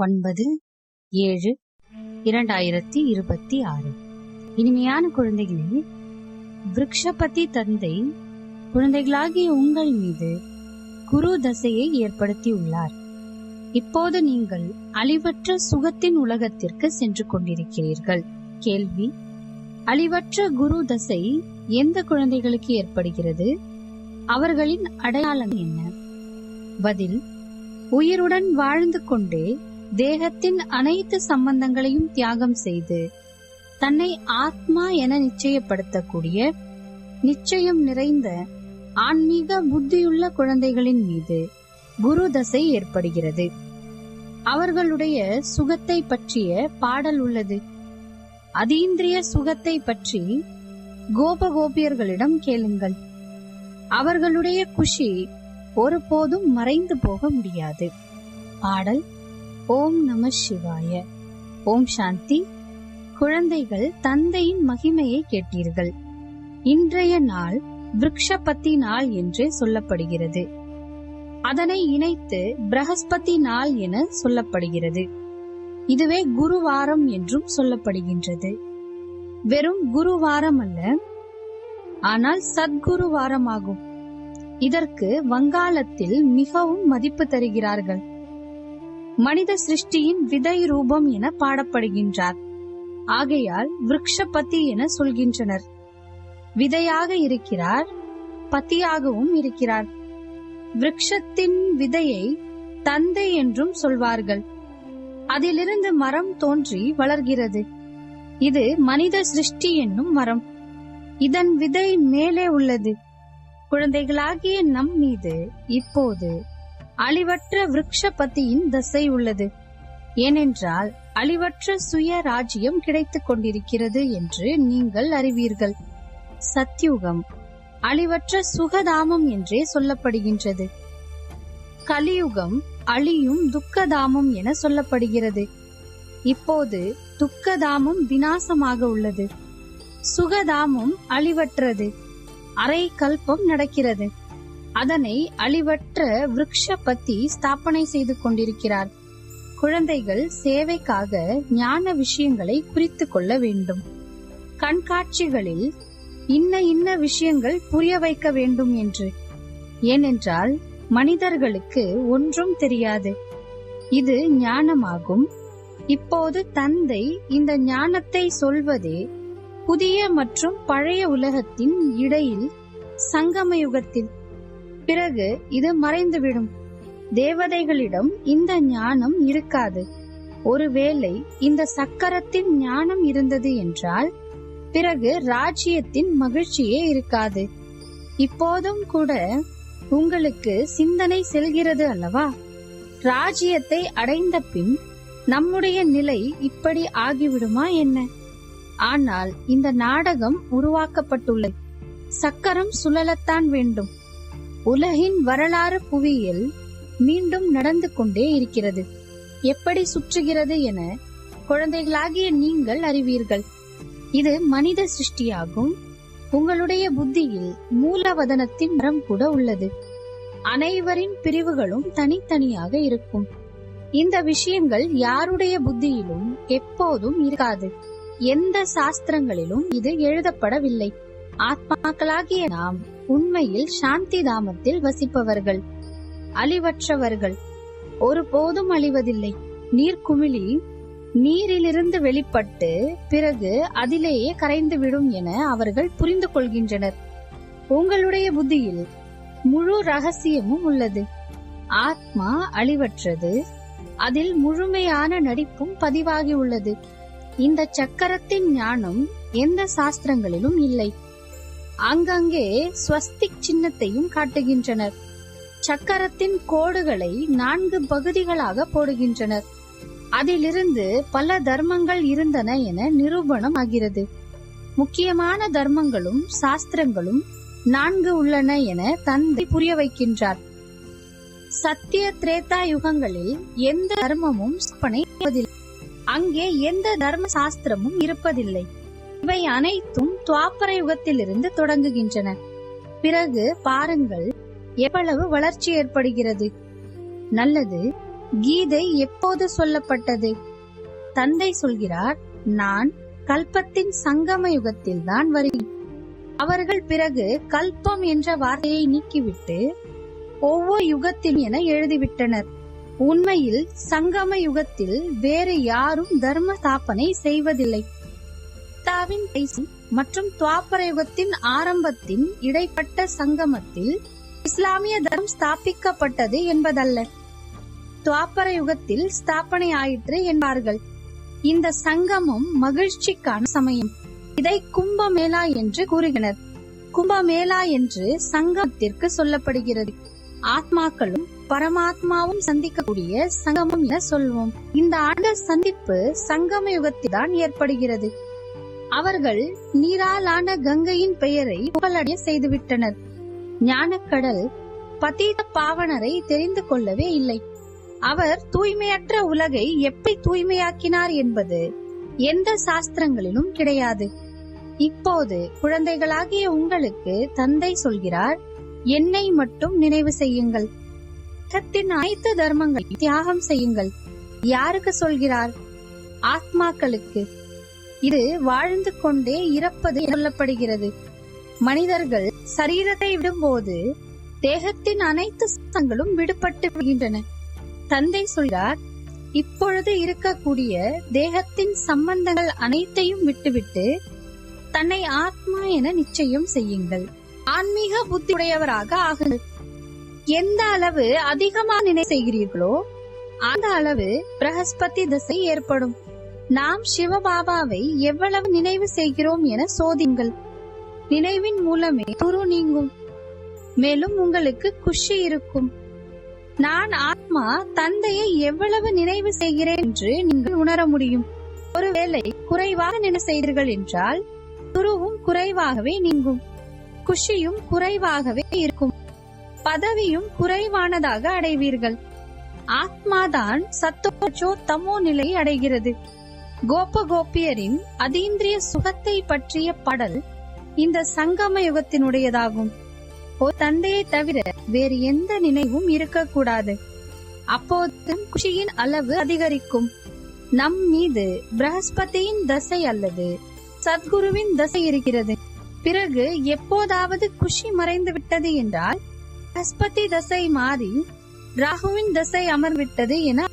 9/7/2026. இனிமையான குழந்தைகளே, விருக்ஷபதி தந்தை குழந்தைகளாகிய உங்கள் மீது குரு தசையை ஏற்படுத்தியுள்ளார். இப்போது நீங்கள் அழிவற்ற சுகத்தின் உலகத்திற்கு சென்று கொண்டிருக்கிறீர்கள். கேள்வி: அழிவற்ற குரு தசை எந்த குழந்தைகளுக்கு ஏற்படுகிறது? அவர்களின் அடையாளம் என்ன? பதில்: உயிருடன் வாழ்ந்து கொண்டே தேகத்தின் அனைத்து சம்பந்தங்களையும் தியாகம் செய்து தன்னை ஆத்மா என நிச்சயப்படுத்தக்கூடிய நிச்சயம் நிறைந்த ஆன்மீக புத்தியுள்ள குழந்தைகளின் மீது குரு தசை ஏற்படுகிறது. அவர்களுடைய சுகத்தை பற்றிய பாடல் உள்ளது. அதீந்திரிய சுகத்தை பற்றி கோபகோபியர்களிடம் கேளுங்கள். அவர்களுடைய குஷி ஒருபோதும் மறைந்து போக முடியாது. பாடல்: ஓம் நம சிவாய. ஓம் சாந்தி. குழந்தைகள், தந்தையின் மகிமையை கேட்டீர்கள். இன்றைய நாள் விருக்ஷபதி நாள் என்று சொல்லப்படுகிறது. அதனை இணைத்து பிரகஸ்பதி நாள் என சொல்லப்படுகிறது. இதுவே குருவாரம் என்றும் சொல்லப்படுகின்றது. வெறும் குருவாரம் அல்ல, ஆனால் சத்குருவாரமாகும். இதற்கு வங்காளத்தில் மிகவும் மதிப்பு தருகிறார்கள். மனித சிருஷ்டியின் விதை ரூபம் என பாடப்படுகின்றார். ஆகையால் விருக்ஷபதி என சொல்கின்றனர். விதையாக இருக்கிறார், பத்தியாகவும் இருக்கிறார். விருக்ஷத்தின் விதையை தந்தை என்றும் சொல்வார்கள். அதிலிருந்து மரம் தோன்றி வளர்கிறது. இது மனித சிருஷ்டி என்னும் மரம். இதன் விதை மேலே உள்ளது. குழந்தைகளாகிய நம் மீது இப்போது அழிவற்ற விருக்ஷபதியின் தசை உள்ளது. ஏனென்றால் அழிவற்ற சுய ராஜ்யம் கிடைத்துக் கொண்டிருக்கிறது என்று நீங்கள் அறிவீர்கள். சத்யுகம் அழிவற்ற சுகதாமம் என்றே சொல்லப்படுகின்றது. கலியுகம் அழியும் துக்கதாமம் என சொல்லப்படுகிறது. இப்போது துக்கதாமம் விநாசமாக உள்ளது. சுகதாமம் அழிவற்றது. அரை கல்பம் நடக்கிறது. அதனை அழிவற்ற விருக்ஷபதி ஸ்தாபனை செய்து கொண்டிருக்கிறார். குழந்தைகள் சேவைக்காக ஞான விஷயங்களை குறித்து கொள்ள வேண்டும். கண்காட்சிகளில் இன்ன விஷயங்கள் புரிய வைக்க வேண்டும் என்று. ஏனென்றால் மனிதர்களுக்கு ஒன்றும் தெரியாது. இது ஞானமாகும். இப்போது தந்தை இந்த ஞானத்தை சொல்வதே புதிய மற்றும் பழைய உலகத்தின் இடையில் சங்கம யுகத்தில். பிறகு இது மறைந்துவிடும். தேவதைகளிடம் இந்த ஞானம் இருக்காது. ஒருவேளை இந்த சக்கரத்தின் ஞானம் இருந்தது என்றால் பிறகு ராஜ்யத்தின் மகிழ்ச்சியே இருக்காது. இப்போதும் கூட உங்களுக்கு சிந்தனை செல்கிறது அல்லவா? ராஜ்யத்தை அடைந்த பின் நம்முடைய நிலை இப்படி ஆகிவிடுமா என்ன? ஆனால் இந்த நாடகம் உருவாக்கப்பட்டுள்ளது. சக்கரம் சுழலத்தான் வேண்டும். உலகின் வரலாறு புவியில் மீண்டும் நடந்து கொண்டே இருக்கிறது. எப்படி சுற்றுகிறது என குழந்தைகளாகிய நீங்கள் அறிவீர்கள். இது மனித சிருஷ்டியாகும். உங்களுடைய புத்தியில் மூலவதனத்தின் மரம் கூட உள்ளது. அனைவரின் பிரிவுகளும் தனித்தனியாக இருக்கும். இந்த விஷயங்கள் யாருடைய புத்தியிலும் எப்போதும் இருக்காது. எந்த சாஸ்திரங்களிலும் இது எழுதப்படவில்லை. ஆத்மாக்களாகிய நாம் உண்மையில் சாந்தி தாமத்தில் வசிப்பவர்கள், அழிவற்றவர்கள். ஒருபோதும் அழிவதில்லை. நீர்க்குமிழி நீரிலிருந்து வெளிப்பட்டு பிறகு அதிலேயே கரைந்துவிடும் என அவர்கள் புரிந்து கொள்கின்றனர். உங்களுடைய புத்தியில் முழு ரகசியமும் உள்ளது. ஆத்மா அழிவற்றது. அதில் முழுமையான நடிப்பும் பதிவாகி உள்ளது. இந்த சக்கரத்தின் ஞானம் எந்த சாஸ்திரங்களிலும் இல்லை. அங்கங்கே ஸ்வஸ்திக் சின்னத்தையும் காட்டுகின்றனர். சக்கரத்தின் கோடுகளை 4 பகுதிகளாக போடுகின்றனர். அதிலிருந்து பல தர்மங்கள் இருந்தன என நிரூபணம் ஆகிறது. முக்கியமான தர்மங்களும் சாஸ்திரங்களும் 4 உள்ளன என தந்தை புரிய வைக்கின்றார். சத்திய திரேதா யுகங்களில் எந்த தர்மமும் ஸ்தாபனையாவதில்லை. அங்கே எந்த தர்ம சாஸ்திரமும் இருப்பதில்லை. இவை அனைத்தும் துவாபர யுகத்திலிருந்து தொடங்குகின்றன. பிறகு பாருங்கள் எவ்வளவு வளர்ச்சி ஏற்படுகிறது. நல்லது. கீதை எப்போது சொல்லப்பட்டது? தந்தை சொல்கிறார், நான் கல்பத்தின் சங்கம யுகத்தில் தான் வருகிறேன். அவர்கள் பிறகு கல்பம் என்ற வார்த்தையை நீக்கிவிட்டு ஒவ்வொரு யுகத்தில் என எழுதிவிட்டனர். உண்மையில் சங்கம யுகத்தில் வேறு யாரும் தர்ம ஸ்தாபனை செய்வதில்லை. மற்றும் துவாபர யுகத்தின் ஆரம்பத்தின் இடைப்பட்ட சங்கமத்தில் இஸ்லாமிய தர்மம் ஸ்தாபிக்கப்பட்டது என்பதல்ல. துவாபர யுகத்தில் ஸ்தாபனை ஆயிற்று என்பார்கள். இந்த சங்கமம் மகிழ்ச்சிக்கான சமயம். இதை கும்பமேளா என்று கூறுகின்றனர். கும்பமேளா என்று சங்கமத்திற்கு சொல்லப்படுகிறது. ஆத்மாக்களும் பரமாத்மாவும் சந்திக்கக்கூடிய சங்கமம் என சொல்வோம். இந்த ஆண்டு சந்திப்பு சங்கம யுகத்தில் தான் ஏற்படுகிறது. அவர்கள் நீராலான கங்கையின் பெயரை புகழடைய செய்துவிட்டனர். ஞானக்கடல் பதீத பாவனரை தெரிந்து கொள்ளவே இல்லை. அவர் தூய்மையற்ற உலகை எப்படி தூய்மையாக்கினார் என்பது எந்த சாஸ்திரங்களிலும் கிடையாது. இப்போது குழந்தைகளாகிய உங்களுக்கு தந்தை சொல்கிறார், என்னை மட்டும் நினைவு செய்யுங்கள். உலகத்தின் அனைத்து தர்மங்களை தியாகம் செய்யுங்கள். யாருக்கு சொல்கிறார்? ஆத்மாக்களுக்கு. இது வாழ்ந்து கொண்டே இறப்பது சொல்லப்படுகிறது. மனிதர்கள் சரீரத்தை விடும்போது தேகத்தின் அனைத்து சத்தங்களும் விடுபட்டு விடுகின்றன. தந்தை சொல்கிறார், இப்பொழுது இருக்கக்கூடிய தேகத்தின் சம்பந்தங்கள் அனைத்தையும் விட்டுவிட்டு தன்னை ஆத்மா என நிச்சயம் செய்யுங்கள். ஆன்மீக புத்தியுடையவராக ஆகுங்கள். எந்த அளவு அதிகமாக நினைவு செய்கிறீர்களோ அந்த அளவு பிரகஸ்பதி திசை ஏற்படும். நாம் சிவபாபாவை எவ்வளவு நினைவு செய்கிறோம் என சோதிங்கள். நினைவின் மூலமே துரு நீங்கும். மேலும் உங்களுக்கு குஷி இருக்கும். நான் ஆத்மா தந்தையை எவ்வளவு நினைவு செய்கிறேன் என்று நீங்கள் உணர முடியும். ஒருவேளை குறைவாக நினைவு செய்தீர்கள் என்றால் துருவும் குறைவாகவே நீங்கும். குஷியும் குறைவாகவே இருக்கும். பதவியும் குறைவானதாக அடைவீர்கள். ஆத்மாதான் சத்தோச்சோ தமோ நிலையை அடைகிறது. கோப கோபியரின் அதீந்திரிய சுகத்தை பற்றிய பாடல் இந்த சங்கம யுகத்தினுடையதாகும். ஒரு தந்தையை தவிர வேறு எந்த நினைவும் இருக்கக்கூடாது. அப்போது குஷியின் அளவு அதிகரிக்கும். நம் மீது பிரகஸ்பதியின் தசை அல்லது சத்குருவின் தசை இருக்கிறது. பிறகு எப்போதாவது குஷி மறைந்து விட்டது என்றால் பிரகஸ்பதி தசை மாறி ராகுவின் தசை அமர்விட்டது என.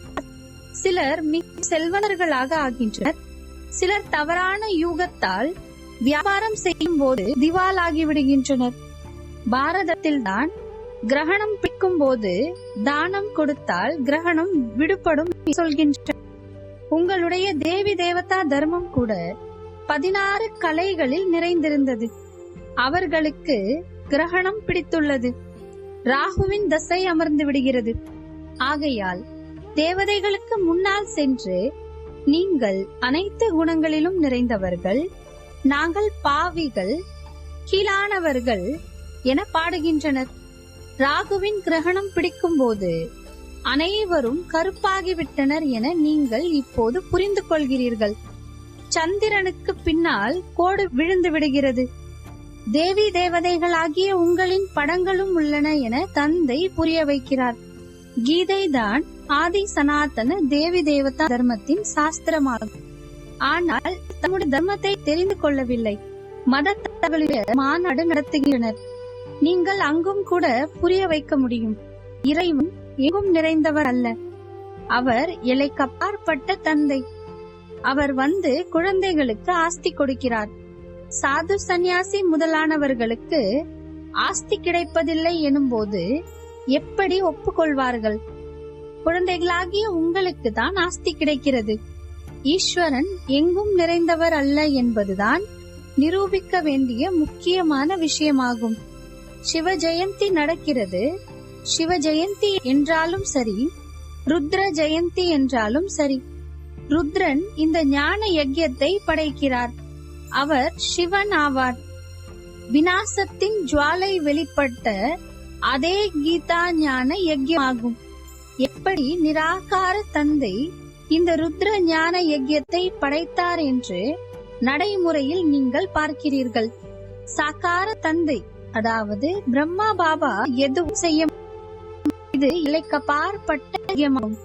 சிலர் மிக செல்வந்தர்களாக ஆகின்றனர். சிலர் தவறான யூகத்தால் வியாபாரம் செய்யும் போது திவாலாகி விடுகின்றனர். பாரதத்தில் தான் கிரகணம் பிடிக்கும் போது தானம் கொடுத்தால் கிரகணம் விடுபடும் சொல்கின்றனர். உங்களுடைய தேவி தேவதா தர்மம் கூட 16 கலைகளில் நிறைந்திருந்தது. அவர்களுக்கு கிரகணம் பிடித்துள்ளது. ராகுவின் தசை அமர்ந்து விடுகிறது. ஆகையால் தேவதைகளுக்கு முன்னால் சென்று நீங்கள் அனைத்து குணங்களிலும் நிறைந்தவர்கள், நாங்கள் பாவிகள், கீழானவர்கள் என பாடுகின்றனர். ராகுவின் கிரகணம் பிடிக்கும் போது அனைவரும் கருப்பாகிவிட்டனர் என நீங்கள் இப்போது புரிந்து கொள்கிறீர்கள். சந்திரனுக்கு பின்னால் கோடு விழுந்து விடுகிறது. தேவி தேவதைகளாகிய உங்களின் படங்களும் உள்ளன என தந்தை புரிய வைக்கிறார். கீதை தான் ஆதி சனாதன தேவி தேவதா தர்மத்தின் சாஸ்திரமாகும். ஆனால் தம்முடைய தர்மத்தை தெரிந்து கொள்ளவில்லை. மதத்தவர்களுடைய மாநாடு நடத்துகின்றனர். நீங்கள் அங்கும் கூட புரிய வைக்க முடியும். இறைவன் எங்கும் நிறைந்தவர் அல்ல. அவர் எல்லைக்கு அப்பாற்பட்ட தந்தை. அவர் வந்து குழந்தைகளுக்கு ஆஸ்தி கொடுக்கிறார். சாது சந்நியாசி முதலானவர்களுக்கு ஆஸ்தி கிடைப்பதில்லை எனும் போது எப்படி ஒப்புக்கொள்வார்கள்? குழந்தைகளாகிய உங்களுக்கு தான் ஆஸ்தி கிடைக்கிறது. ஈஸ்வரன் எங்கும் நிறைந்தவர் அல்ல என்பதுதான் நிரூபிக்க வேண்டிய முக்கியமான விஷயமாகும். சிவ ஜெயந்தி நடக்கிறது. சிவ ஜெயந்தி என்றாலும் சரி, ருத்ர ஜெயந்தி என்றாலும் சரி, ருத்ரன் இந்த ஞான யஜ்யத்தை படைக்கிறார். அவர் சிவன் ஆவார். விநாசத்தின் ஜுவாலை வெளிப்பட்ட அதே கீதா ஞான யஜ்யமாகும். எப்படி நிராகார தந்தை இந்த ருத்ர ஞான யஜ்யத்தை படைத்தார் என்று நடைமுறையில் நீங்கள் பார்க்கிறீர்கள். சாக்கார தந்தை, அதாவது பிரம்மா பாபா எதுவும் செய்ய, இது இலைக்கப்பாற்பட்ட யஜ்யமாகும்.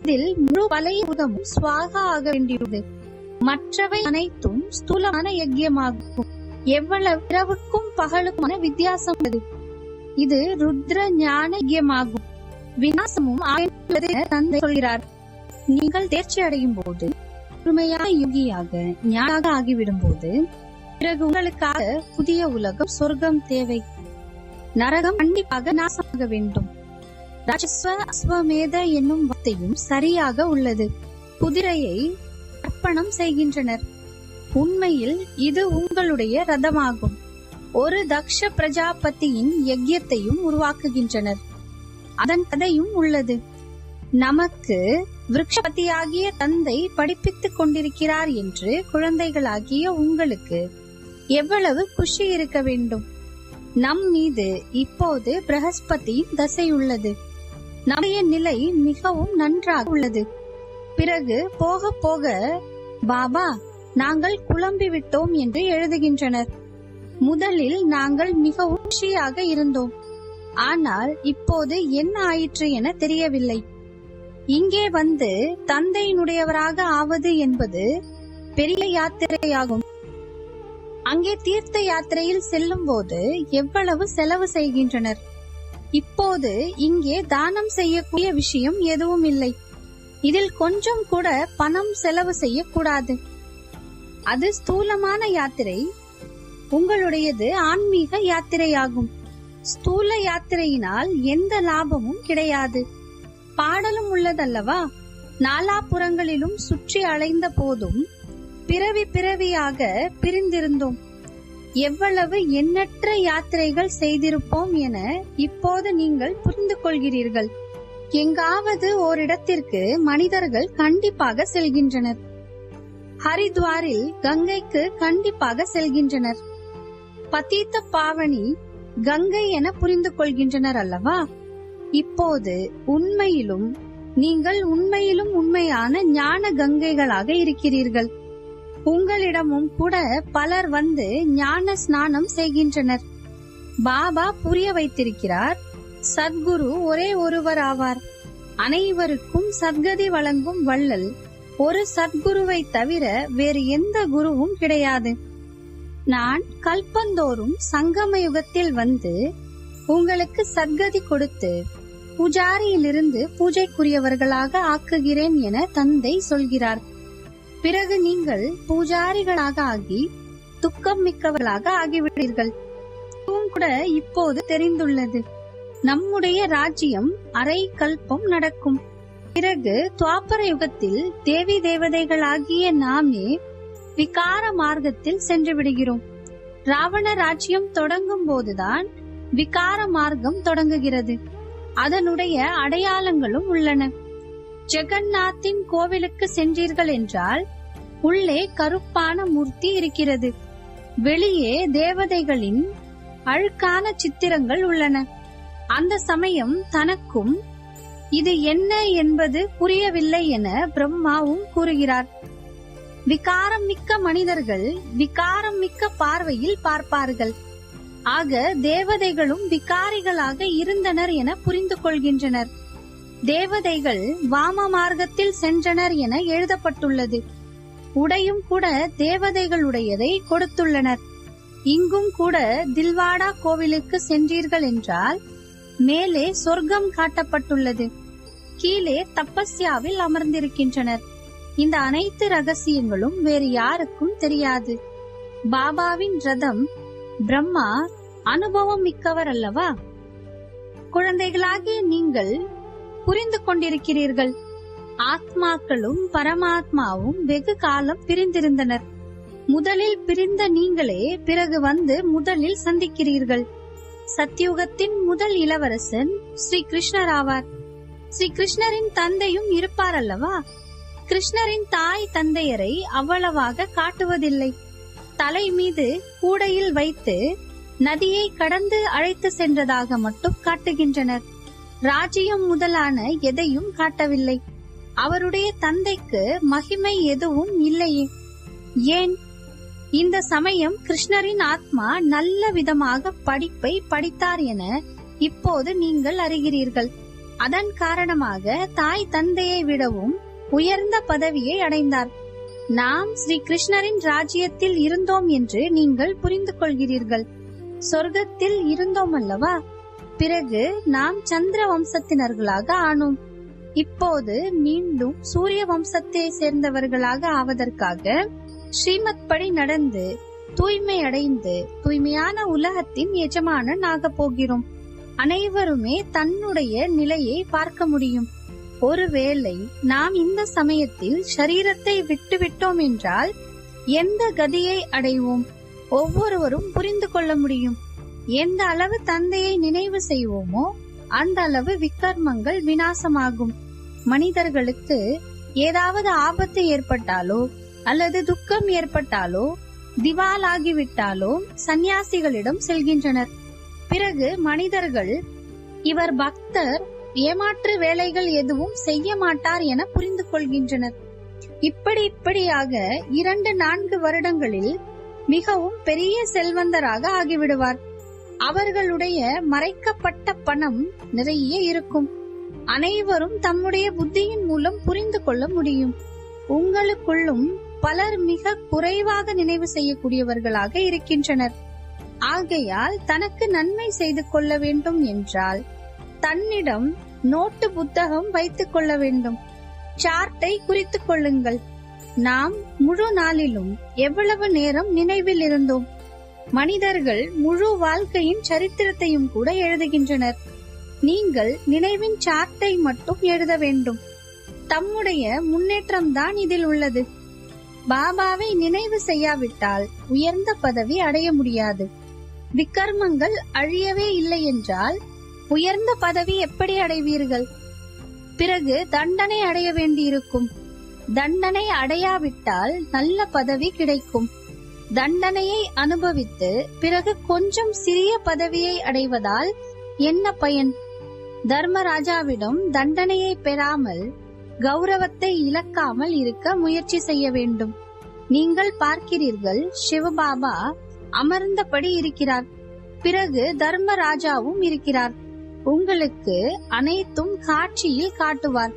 இதில் முழு பழைய பூதமும் ஸ்வாகா ஆக வேண்டியது. மற்றவை அனைத்தும் ஸ்தூலமான யஜ்யமாகும். எவ்வளவு இரவுக்கும் பகலுக்குமான வித்தியாசம் அது. இது ருத்ர ஞான யஜ்யமாகும். விநாசமும் தந்தை சொல்கிறார். நீங்கள் தேர்ச்சி அடையும் போது, முழுமையான யோகியாக ஞானாக ஆகிவிடும் போது, பிறகு உங்களுக்காக புதிய உலகம் சொர்க்கம் தேவை. நரகம் கண்டிப்பாக நாசமாக வேண்டும். ராஜஸ்வ அஸ்வமேத என்னும் வார்த்தையும் சரியாக உள்ளது. குதிரையை அர்ப்பணம் செய்கின்றனர். உண்மையில் இது உங்களுடைய ரதமாகும். ஒரு தக்ஷ பிரஜாபதியின் யஜ்யத்தையும் உருவாக்குகின்றனர். அதன் கதையும் உள்ளது. நமக்கு விருட்சபதியாகிய தந்தை படிப்பித்துக் கொண்டிருக்கிறார் என்று குழந்தைகளாகிய உங்களுக்கு எவ்வளவு குஷி இருக்க வேண்டும். நம் மீது இப்போது பிரகஸ்பதியின் தசை உள்ளது. நம்முடைய நிலை மிகவும் நன்றாக உள்ளது. பிறகு போக போக பாபா நாங்கள் குழம்பி விட்டோம் என்று எழுதுகின்றனர். முதலில் நாங்கள் மிகவும் குஷியாக இருந்தோம். ஆனால் இப்போது என்ன ஆயிற்று என தெரியவில்லை. இங்கே வந்து தந்தையினுடையவராக ஆவது என்பது பெரிய யாத்திரையாகும். அங்கே தீர்த்த யாத்திரையில் செல்லும் போது எவ்வளவு செலவு செய்கின்றனர். இப்போது இங்கே தானம் செய்யக்கூடிய விஷயம் எதுவும் இல்லை. இதில் கொஞ்சம் கூட பணம் செலவு செய்யக்கூடாது. அது ஸ்தூலமான யாத்திரை. உங்களுடையது ஆன்மீக யாத்திரையாகும். ஸ்தூல யாத்திரையினால் எந்த லாபமும் கிடையாது. பாடலும் உள்ளதல்லவா, நாலாபுறங்களிலும் சுற்றி அலைந்த போதும் பிறவி பிறவியாக பிரிந்திருந்தோம். எவ்வளவு எண்ணற்ற யாத்திரைகள் செய்திருப்போம் என இப்போது நீங்கள் புரிந்து கொள்கிறீர்கள். எங்காவது ஓரிடத்திற்கு மனிதர்கள் கண்டிப்பாக செல்கின்றனர். ஹரித்வாரில் கங்கைக்கு கண்டிப்பாக செல்கின்றனர். பதீத்த பாவனி கங்கை என புரிந்து கொள்கின்றனர் அல்லவா? இப்போது நீங்கள் உண்மையிலும் உண்மையான ஞான கங்கைகளாக இருக்கிறீர்கள். உங்களிடமும் கூட பலர் வந்து ஞான ஸ்நானம் செய்கின்றனர். பாபா புரிய வைத்திருக்கிறார், சத்குரு ஒரே ஒருவர் ஆவார். அனைவருக்கும் சத்கதி வழங்கும் வள்ளல் ஒரு சத்குருவை தவிர வேறு எந்த குருவும் கிடையாது. நான் கல்பந்தோறும் சங்கம யுகத்தில் வந்து உங்களுக்கு சத்கதி கொடுத்து பூஜாரியிலிருந்து பூஜைக்குரியவர்களாக ஆக்குகிறேன் என தந்தை சொல்கிறார். பிறகு நீங்கள் பூஜாரிகளாக ஆகி துக்கம் மிக்கவர்களாக ஆகிவிடுவீர்கள். கூட இப்போது தெரிந்துள்ளது. நம்முடைய ராஜ்யம் அரை கல்பம் நடக்கும். பிறகு துவாபர யுகத்தில் தேவி தேவதைகளாகிய நாமே விகார மார்க்கத்தில் சென்று விடுகிறோம். ராவண ராஜ்யம் தொடங்கும் போதுதான் விகார மார்க்கம் தொடங்குகிறது. அதனுடைய அடையாளங்களும் உள்ளன. ஜெகநாத்தின் கோவிலுக்கு சென்றீர்கள் என்றால் உள்ளே கருப்பான மூர்த்தி இருக்கிறது. வெளியே தேவதைகளின் அழுக்கான சித்திரங்கள் உள்ளன. அந்த சமயம் தனக்கும் இது என்ன என்பது புரியவில்லை என பிரம்மாவும் கூறுகிறார். விகாரம் மிக்க மனிதர்கள் விகாரம் மிக்க பார்வையில் பார்ப்பார்கள். ஆக தேவதைகளும் விகாரிகளாக இருந்தனர் என புரிந்து கொள்கின்றனர். தேவதைகள் வாம மார்க்கத்தில் சென்றனர் என எழுதப்பட்டுள்ளது. உடையும் கூட தேவதைகளுடையதை கொடுத்துள்ளனர். இங்கும் கூட தில்வாடா கோவிலுக்கு சென்றீர்கள் என்றால் மேலே சொர்க்கம் காட்டப்பட்டுள்ளது. கீழே தபஸ்யாவில் அமர்ந்திருக்கின்றனர். இந்த அனைத்து ரகசியங்களும் வேறு யாருக்கும் தெரியாது. பாபாவின் ரதம் பிரம்மா அனுபவம் மிக்கவர் அல்லவா? குழந்தைகளாகிய நீங்கள் புரிந்து கொண்டிருக்கிறீர்கள். ஆத்மாக்களும் பரமாத்மாவும் வெகு காலம் பிரிந்திருந்தனர். முதலில் பிரிந்த நீங்களே பிறகு வந்து முதலில் சந்திக்கிறீர்கள். சத்யுகத்தின் முதல் இளவரசன் ஸ்ரீ கிருஷ்ணர் ஆவார். ஸ்ரீ கிருஷ்ணரின் தந்தையும் இருப்பார் அல்லவா? கிருஷ்ணரின் தாய் தந்தையரை அவ்வளவாக காட்டுவதில்லை. தலை மீது கூடையில் வைத்து நதியை கடந்து அழைத்து சென்றதாக மட்டும் காட்டுகின்றனர். ராஜ்யம் முதலான எதையும் காட்டவில்லை. அவருடைய தந்தைக்கு மகிமை எதுவும் இல்லையே. ஏன்? இந்த சமயம் கிருஷ்ணரின் ஆத்மா நல்ல விதமாக படிப்பை படித்தார் என இப்போது நீங்கள் அறிகிறீர்கள். அதன் காரணமாக தாய் தந்தையை விடவும் உயர்ந்த பதவியை அடைந்தார். நாம் ஸ்ரீ கிருஷ்ணரின் ராஜ்யத்தில் இருந்தோம் என்று நீங்கள் புரிந்து கொள்கிறீர்கள். சொர்க்கத்தில் இருந்தோம் அல்லவா? பிறகு நாம் சந்திர வம்சத்தினர்களாக ஆனோம். இப்போது மீண்டும் சூரிய வம்சத்தை சேர்ந்தவர்களாக ஆவதற்காக ஸ்ரீமத் படி நடந்து தூய்மை அடைந்து தூய்மையான உலகத்தின் எஜமானன் ஆக போகிறோம். அனைவருமே தன்னுடைய நிலையை பார்க்க முடியும். ஒருவேளை நாம் இந்த சமயத்தில் சரீரத்தை விட்டுவிட்டோம் என்றால் எந்த கதியை அடைவோம்? ஒவ்வொருவரும் புரிந்து கொள்ள முடியும். எந்த அளவு தந்தையை நினைவு செய்வோமோ அந்த அளவு விக்கர்மங்கள் விநாசமாகும். மனிதர்களுக்கு ஏதாவது ஆபத்து ஏற்பட்டாலோ அல்லது துக்கம் ஏற்பட்டாலோ திவாலாகிவிட்டாலோ சந்நியாசிகளிடம் செல்கின்றனர். பிறகு மனிதர்கள் இவர் பக்தர், ஏமாற்று வேலைகள் எதுவும் செய்ய மாட்டார் என புரிந்து கொள்கின்றனர். இப்படியாக 2-4 வருடங்களில் மிகவும் பெரிய செல்வந்தராக ஆகிவிடுவார். அவர்களுடைய மறைக்கப்பட்ட பணம் நிறைய இருக்கும். அனைவரும் தம்முடைய புத்தியின் மூலம் புரிந்து கொள்ள முடியும். உங்களுக்குள்ளும் பலர் மிக குறைவாக நினைவு செய்யக்கூடியவர்களாக இருக்கின்றனர். ஆகையால் தனக்கு நன்மை செய்து கொள்ள வேண்டும் என்றால் தன்னிடம் நோட்டு புத்தகம் வைத்துக் கொள்ள வேண்டும். சார்ட்டை குறித்துக் கொள்ளுங்கள். நாம் முழு நாளிலும் எவ்வளவு நேரம் நினைவில் இருந்தோம்? மனிதர்கள் முழு வாழ்க்கையின் சரித்திரத்தையும் கூட எழுதுகின்றனர். நீங்கள் நினைவின் சார்ட்டை மட்டும் எழுத வேண்டும். தம்முடைய முன்னேற்றம் தான் இதில் உள்ளது. பாபாவை நினைவு செய்யாவிட்டால் உயர்ந்த பதவி அடைய முடியாது. விக்கர்மங்கள் அழியவே இல்லை என்றால் உயர்ந்த பதவி எப்படி அடைவீர்கள்? பிறகு தண்டனை அடைய வேண்டியிருக்கும். தண்டனை அடையாவிட்டால் நல்ல பதவி கிடைக்கும். தண்டனையை அனுபவித்து பிறகு கொஞ்சம் சிறிய பதவியை அடைவதால் என்ன பயன்? தர்மராஜாவிடம் தண்டனையை பெறாமல் கௌரவத்தை இழக்காமல் இருக்க முயற்சி செய்ய வேண்டும். நீங்கள் பார்க்கிறீர்கள், சிவபாபா அமர்ந்தபடி இருக்கிறார். பிறகு தர்மராஜாவும் இருக்கிறார். உங்களுக்கு அனைத்தும் காட்சியில் காட்டுவார்.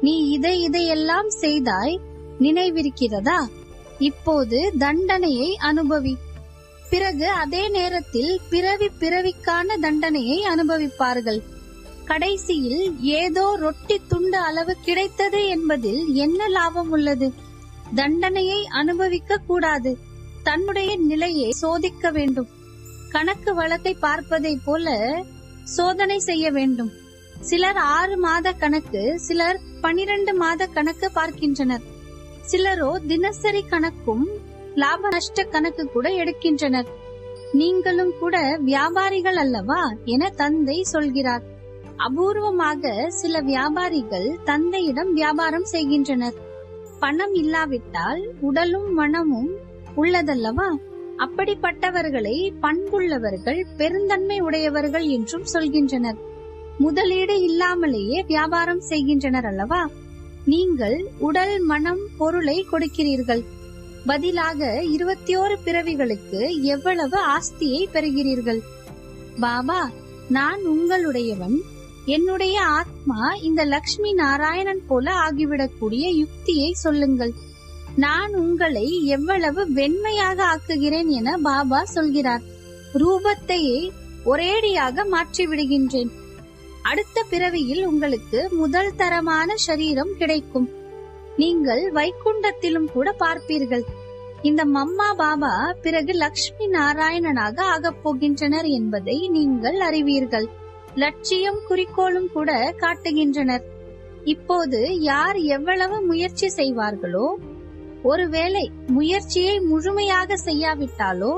நீ இதையெல்லாம் செய்தாய், நினைவிருக்கிறதா? இப்போது தண்டனையை அனுபவி. பிறகு அதே நேரத்தில் பிறவிக்கான தண்டனையை அனுபவிப்பார்கள். கடைசியில் ஏதோ ரொட்டி துண்டு அளவு கிடைத்தது என்பதில் என்ன லாபம் உள்ளது? தண்டனையை அனுபவிக்க கூடாது. தன்னுடைய நிலையை சோதிக்க வேண்டும். கணக்கு வழக்கை பார்ப்பதை போல சோதனை செய்ய வேண்டும். சிலர் 6 மாத கணக்கு, சிலர் 12 மாத கணக்கு பார்க்கின்றனர். சிலரோ தினசரி கணக்கும் லாப நஷ்ட கணக்கு கூட எடுக்கின்றனர். நீங்களும் கூட வியாபாரிகள் அல்லவா என தந்தை சொல்கிறார். அபூர்வமாக சில வியாபாரிகள் தந்தையிடம் வியாபாரம் செய்கின்றனர். பணம் இல்லாவிட்டால் உடலும் மனமும் உள்ளதல்லவா? அப்படிப்பட்டவர்களை பண்புள்ளவர்கள், பெருந்தன்மை உடையவர்கள் என்றும் சொல்கின்றனர். முதலீடு இல்லாமலேயே வியாபாரம் செய்கின்றனர் அல்லவா? நீங்கள் உடல், மனம், பொருளை கொடுக்கிறீர்கள். பதிலாக 21 பிறவிகளுக்கு எவ்வளவு ஆஸ்தியை பெறுகிறீர்கள். பாபா, நான் உங்களுடையவன். என்னுடைய ஆத்மா இந்த லக்ஷ்மி நாராயணன் போல ஆகிவிடக்கூடிய யுக்தியை சொல்லுங்கள். நான் உங்களை எவ்வளவு வெண்மையாக ஆக்குகிறேன் என பாபா சொல்கிறார். ரூபத்தையே ஒரேடியாக மாற்றி விடுகின்றேன். அடுத்த பிறவியில் உங்களுக்கு முதல் தரமான சரீரம் கிடைக்கும். நீங்கள் வைகுண்டத்திலும் கூட பார்ப்பீர்கள். இந்த மம்மா பாபா பிறகு லக்ஷ்மி நாராயணனாக ஆகப் போகின்றனர் என்பதை நீங்கள் அறிவீர்கள். லட்சியம், குறிக்கோளும் கூட காட்டுகின்றனர். இப்போது யார் எவ்வளவு முயற்சி செய்வார்களோ, ஒருவேளை முயற்சியை முழுமையாக செய்யாவிட்டாலோ,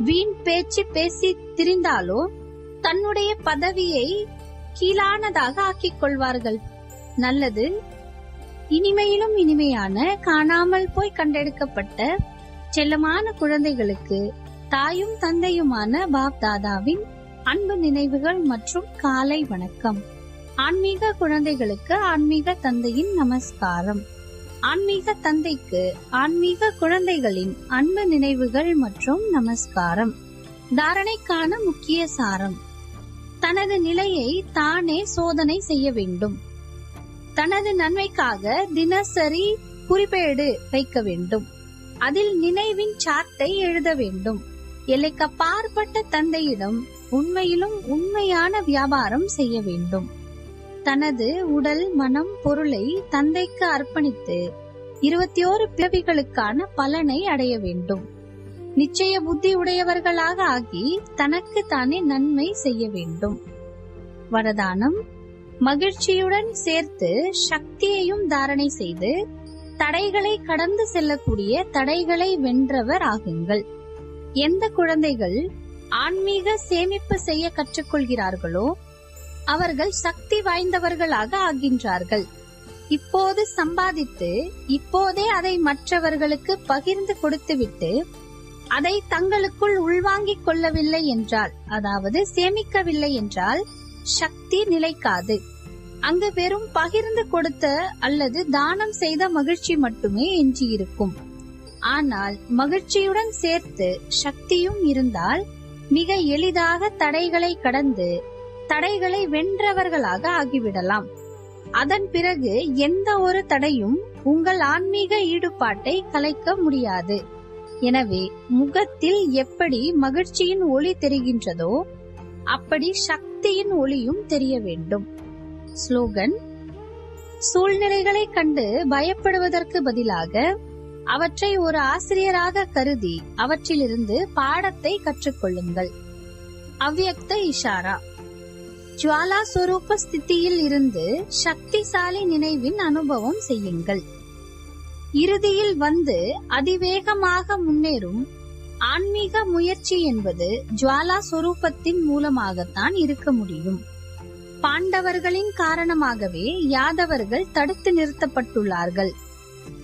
வீண் பேச்சு பேசி திரிந்தாலோ தன்னுடைய பதவியை கீழானதாக ஆக்கிக் கொள்வார்கள். நல்லது. இனிமையிலும் இனிமையான, காணாமல் போய் கண்டெடுக்கப்பட்ட செல்லமான குழந்தைகளுக்கு தாயும் தந்தையுமான பாப் தாதாவின் அன்பு நினைவுகள் மற்றும் காலை வணக்கம். ஆன்மீக குழந்தைகளுக்கு ஆன்மீக தந்தையின் நமஸ்காரம். ஆன்மீக தந்தைக்கு ஆன்மீக குழந்தைகளின் அன்பு நினைவுகள் மற்றும் நமஸ்காரம். தாரணைக்கான முக்கிய சாரம். தனது நிலையை தானே சோதனை செய்ய வேண்டும். தனது நன்மைக்காக தினசரி குறிப்பேடு வைக்க வேண்டும். அதில் நினைவின் சார்ட்டை எழுத வேண்டும். எல்லைக்கப்பாற்பட்ட தந்தையிடம் உண்மையிலும் உண்மையான வியாபாரம் செய்ய வேண்டும். தனது உடல், மனம், பொருளை தந்தைக்கு அர்ப்பணித்து 21 பிறவிகளுக்கான பலனை அடைய வேண்டும். நிச்சய புத்தி உடையவர்களாக ஆகி தனக்கு தானே நன்மை செய்ய வேண்டும். வரதானம்: மகிழ்ச்சியுடன் சேர்த்து சக்தியையும் தாரணை செய்து தடைகளை கடந்து செல்லக்கூடிய தடைகளை வென்றவர் ஆகுங்கள். எந்த குழந்தைகள் ஆன்மீக சேமிப்பு செய்ய கற்றுக்கொள்கிறார்களோ அவர்கள் சக்தி வாய்ந்தவர்களாக ஆகின்றார்கள். இப்போது சம்பாதித்து இப்போதே அதை மற்றவர்களுக்கு பகிர்ந்து கொடுத்துவிட்டு அதை தங்களுக்குள் உள்வாங்கிக் கொள்ளவில்லை என்றால், அதாவது சேமிக்கவில்லை என்றால் சக்தி நிலைக்காது. அங்கு வெறும் பகிர்ந்து கொடுத்த அல்லது தானம் செய்த மகிழ்ச்சி மட்டுமே எஞ்சியிருக்கும். ஆனால் மகிழ்ச்சியுடன் சேர்த்து சக்தியும் இருந்தால் மிக எளிதாக தடைகளை கடந்து தடைகளை வென்றவர்களாக ஆகிவிடலாம். அதன் பிறகு எந்த ஒரு தடையும் உங்கள் ஆன்மீக ஈடுபாட்டை கலைக்க முடியாது. எனவே முகத்தில் எப்படி மகிழ்ச்சியின் ஒளி தெரிகின்றதோ அப்படி சக்தியின் ஒளியும் தெரிய வேண்டும். ஸ்லோகன்: சூழ்நிலைகளை கண்டு பயப்படுவதற்கு பதிலாக அவற்றை ஒரு ஆசிரியராக கருதி அவற்றிலிருந்து பாடத்தை கற்றுக்கொள்ளுங்கள். அவ்யக்த இஷாரா: ஜுவாலா ஸ்வரூப ஸ்திதியில் இருந்து சக்திசாலி நினைவின் அனுபவம் செய்யுங்கள். இறுதியில் வந்து அதிவேகமாக முன்னேறும் ஆன்மீக முயற்சி என்பது ஜுவாலா ஸ்வரூபத்தின் மூலமாகத்தான் இருக்க முடியும். பாண்டவர்களின் காரணமாகவே யாதவர்கள் தடுத்து நிறுத்தப்பட்டுள்ளார்கள்.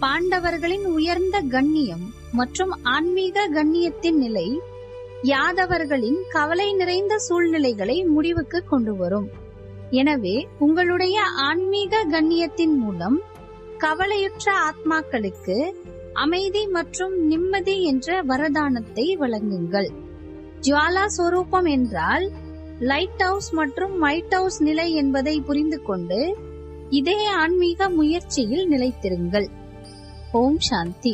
பாண்டவர்களின் உயர்ந்த கண்ணியம் மற்றும் ஆன்மீக கண்ணியத்தின் நிலை யாதவர்களின் கவலை நிறைந்த சூழ்நிலைகளை முடிவுக்கு கொண்டு வரும். எனவே உங்களுடைய ஆன்மீக கண்ணியத்தின் மூலம் கவலையுற்ற ஆத்மாக்களுக்கு அமைதி மற்றும் நிம்மதி என்ற வரதானத்தை வழங்குங்கள். ஜுவாலா ஸ்வரூபம் என்றால் லைட் ஹவுஸ் மற்றும் ஒயிட் ஹவுஸ் நிலை என்பதை புரிந்து கொண்டு இதே ஆன்மீக முயற்சியில் நிலைத்திருங்கள். ஓம் சாந்தி.